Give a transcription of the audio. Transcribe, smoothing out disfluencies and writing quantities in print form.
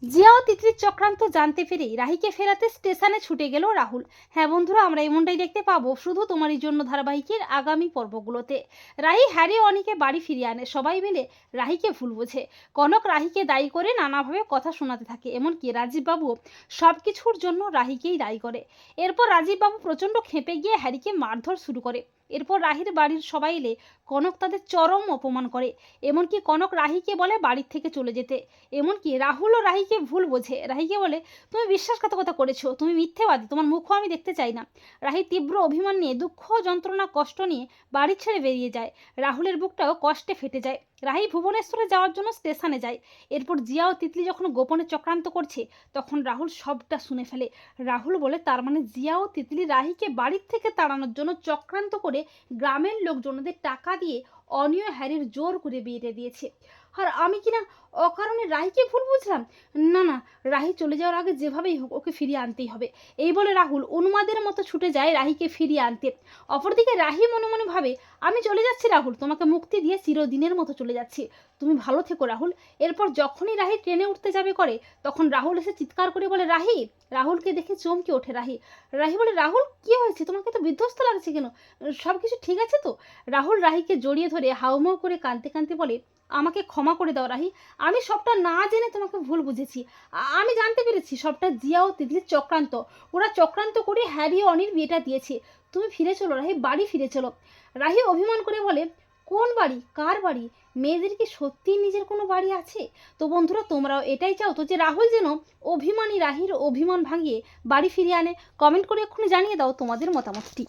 জিয়া ও তিতলির চক্রান্ত জানতে পেরে রাহিকে ফেরাতে স্টেশনে ছুটে গেল রাহুল। হ্যাঁ বন্ধুরা, আমরা এমনটাই দেখতে পাবো শুধু তোমারই জন্য ধারাবাহিকের আগামী পর্বগুলোতে। রাহি হ্যারি ও অনিকে বাড়ি ফিরিয়ে আনে, সবাই মিলে রাহিকে ভুল বোঝে। কনক রাহিকে দায়ী করে নানাভাবে কথা শোনাতে থাকে, এমনকি রাজীব বাবু সবকিছুর জন্য রাহিকেই দায়ী করে। এরপর রাজীব বাবু প্রচন্ড ক্ষেপে গিয়ে হ্যারিকে মারধর শুরু করে। এরপর রাহির বাড়ির সবাই এলে কনক তাদের চরম অপমান করে, এমনকি কনক রাহিকে বলে বাড়ির থেকে চলে যেতে। এমনকি রাহুলও রাহিকে ভুল বোঝে, রাহিকে বলে তুমি বিশ্বাসঘাতকতা করেছো, তুমি মিথ্যেবাদী, তোমার মুখও আমি দেখতে চাই না। রাহি তীব্র অভিমান নিয়ে দুঃখ যন্ত্রণা কষ্ট নিয়ে বাড়ি ছেড়ে বেরিয়ে যায়। রাহুলের বুকটাও কষ্টে ফেটে যায়। রাহি ভুবনেশ্বরে যাওয়ার জন্য স্টেশনে যায়। এরপর জিয়া ও তিতলি যখন গোপনে চক্রান্ত করছে তখন রাহুল সবটা শুনে ফেলে। রাহুল বলে তার মানে জিয়া ও তিতলি রাহিকে বাড়ির থেকে তাড়ানোর জন্য চক্রান্ত করে গ্রামের লোকজনদের টাকা দিয়ে অনিয় হ্যারির জোর করে বিয়ে দিয়েছে। আর আমি কিনা অকারণে রাহিকে ভুল বুঝলাম। না না, রাহি চলে যাওয়ার আগে যেভাবেই হোক ওকে ফিরিয়ে আনতেই হবে। এই বলে রাহুল উন্মাদের মতো ছুটে যায় রাহিকে ফিরিয়ে আনতে। অপরদিকে রাহি মনে মনে ভাবে, আমি চলে যাচ্ছি রাহুল, তোমাকে মুক্তি দিয়ে চিরদিনের মতো চলে যাচ্ছি, তুমি ভালো থেকো রাহুল। এরপর যখনই রাহি ট্রেনে উঠতে যাবে করে তখন রাহুল এসে চিৎকার করে বলে রাহি। রাহুলকে দেখে চমকে ওঠে রাহি। রাহি বলে রাহুল কি হয়েছে, তোমাকে তো বিধ্বস্ত লাগছে কেন, সব কিছু ঠিক আছে তো? রাহুল রাহিকে জড়িয়ে ধরে হাউমাউ করে কাঁদতে কাঁদতে বলে, আমাকে ক্ষমা করে দাও রাহি, আমি সবটা না জেনে তোমাকে ভুল বুঝেছি। আমি জানতে পেরেছি সবটা জিয়া ও তিতলির চক্রান্ত, ওরা চক্রান্ত করে হ্যারি ও অনির বিয়েটা দিয়েছে। তুমি ফিরে চলো রাহি, বাড়ি ফিরে চলো। রাহি অভিমান করে বলে, কোন বাড়ি, কার বাড়ি? মেয়েদের কি সত্যিই নিজের কোনো বাড়ি আছে? তো বন্ধুরা, তোমরাও এটাই চাও তো যে রাহুল যেন অভিমানী রাহির অভিমান ভাঙিয়ে বাড়ি ফিরিয়ে আনে? কমেন্ট করে এক্ষুনি জানিয়ে দাও তোমাদের মতামতটি।